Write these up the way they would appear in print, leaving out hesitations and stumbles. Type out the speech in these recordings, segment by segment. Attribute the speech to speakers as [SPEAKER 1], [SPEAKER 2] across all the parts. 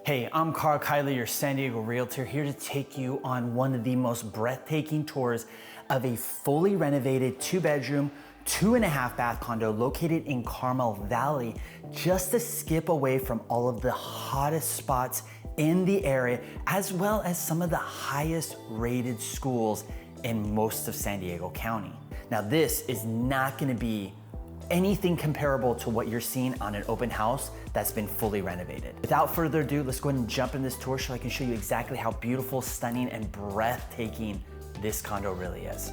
[SPEAKER 1] Hey, I'm Karl, your San Diego Realtor, here to take you on one of the most breathtaking tours of a fully renovated 2-bedroom, 2.5 bath condo located in Carmel Valley, just a skip away from all of the hottest spots in the area, as well as some of the highest rated schools in most of San Diego County. Now, this is not gonna be anything comparable to what you're seeing on an open house that's been fully renovated. Without further ado, let's go ahead and jump in this tour so I can show you exactly how beautiful, stunning, and breathtaking this condo really is.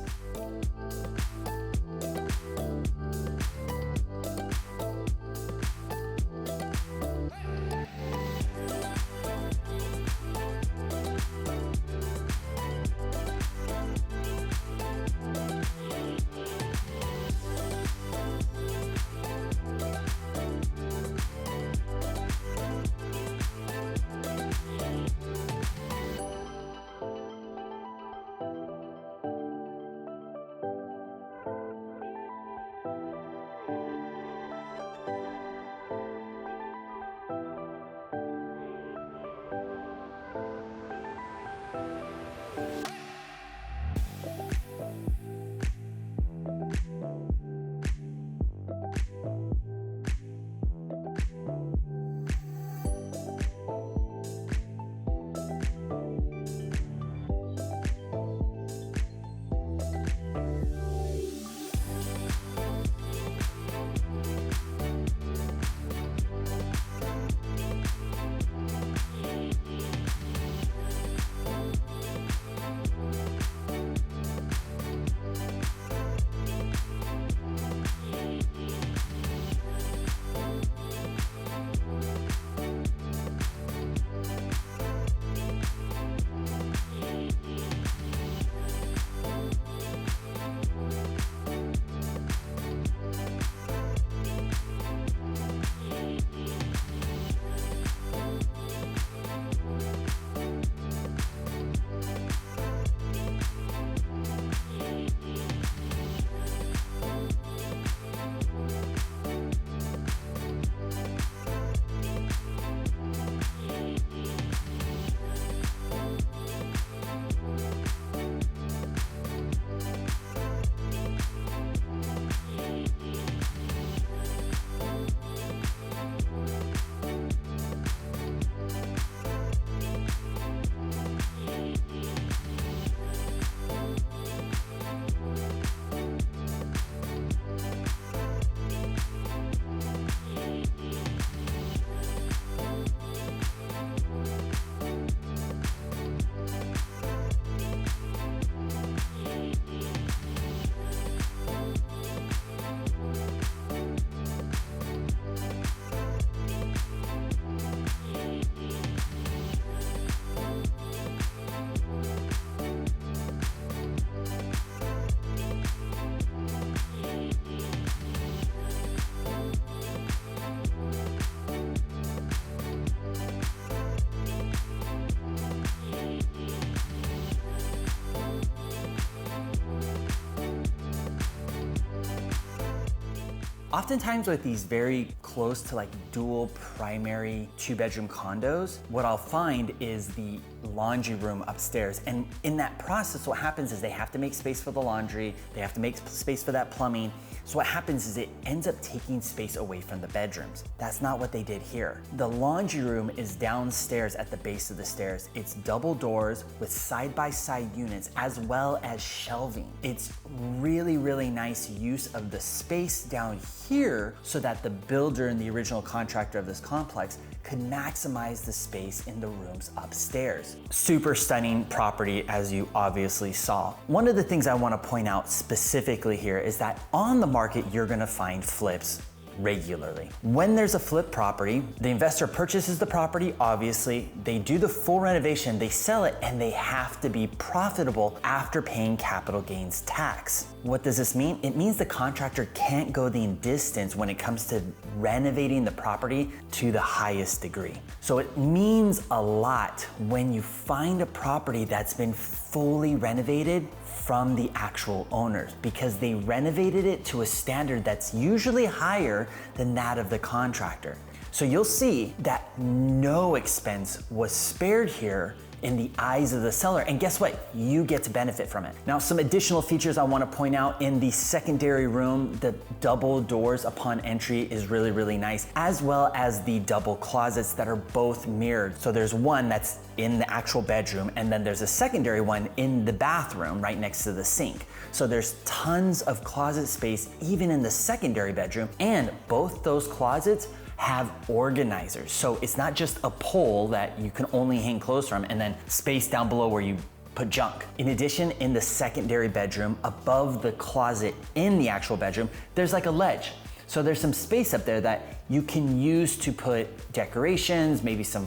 [SPEAKER 1] Oftentimes with these very close to dual primary 2-bedroom condos, what I'll find is the laundry room upstairs. And in that process, what happens is they have to make space for the laundry, they have to make space for that plumbing. So what happens is it ends up taking space away from the bedrooms. That's not what they did here. The laundry room is downstairs at the base of the stairs. It's double doors with side-by-side units as well as shelving. It's really, really nice use of the space down here so that the builder and the original contractor of this complex could maximize the space in the rooms upstairs. Super stunning property, as you obviously saw. One of the things I want to point out specifically here is that on the market, you're going to find flips regularly. When there's a flip property, the investor purchases the property, obviously, they do the full renovation, they sell it, and they have to be profitable after paying capital gains tax. What does this mean? It means the contractor can't go the distance when it comes to renovating the property to the highest degree. So it means a lot when you find a property that's been fully renovated from the actual owners, because they renovated it to a standard that's usually higher than that of the contractor. So you'll see that no expense was spared here in the eyes of the seller. And guess what? You get to benefit from it. Now, some additional features I want to point out in the secondary room, the double doors upon entry is really, really nice, as well as the double closets that are both mirrored. So there's one that's in the actual bedroom, and then there's a secondary one in the bathroom right next to the sink. So there's tons of closet space even in the secondary bedroom, and both those closets have organizers. So it's not just a pole that you can only hang clothes from and then space down below where you put junk. In addition, in the secondary bedroom, above the closet in the actual bedroom, there's like a ledge. So there's some space up there that you can use to put decorations, maybe some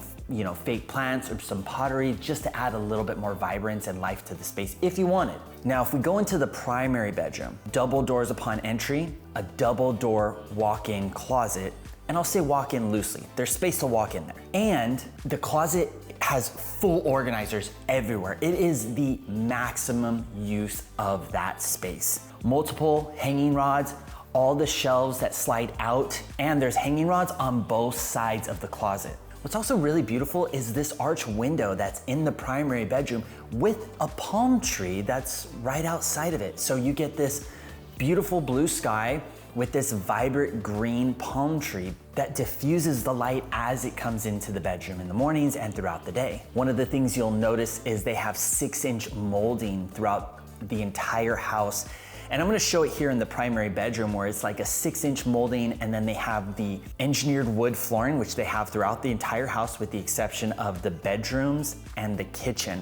[SPEAKER 1] fake plants or some pottery, just to add a little bit more vibrance and life to the space if you wanted. Now, if we go into the primary bedroom, double doors upon entry, a double door walk-in closet, and I'll say walk in loosely. There's space to walk in there. And the closet has full organizers everywhere. It is the maximum use of that space. Multiple hanging rods, all the shelves that slide out, and there's hanging rods on both sides of the closet. What's also really beautiful is this arch window that's in the primary bedroom with a palm tree that's right outside of it. So you get this beautiful blue sky with this vibrant green palm tree that diffuses the light as it comes into the bedroom in the mornings and throughout the day. One of the things you'll notice is they have 6-inch molding throughout the entire house. And I'm gonna show it here in the primary bedroom where it's like a 6-inch molding, and then they have the engineered wood flooring, which they have throughout the entire house with the exception of the bedrooms and the kitchen.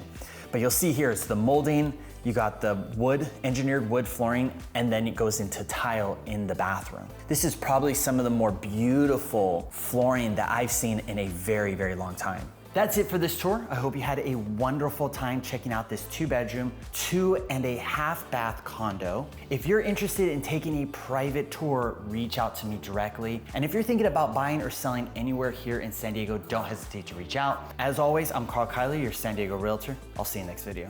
[SPEAKER 1] But you'll see here, it's the molding, you got the engineered wood flooring, and then it goes into tile in the bathroom. This is probably some of the more beautiful flooring that I've seen in a very, very long time. That's it for this tour. I hope you had a wonderful time checking out this 2-bedroom, 2.5 bath condo. If you're interested in taking a private tour, reach out to me directly. And if you're thinking about buying or selling anywhere here in San Diego, don't hesitate to reach out. As always, I'm Karl, your San Diego Realtor. I'll see you next video.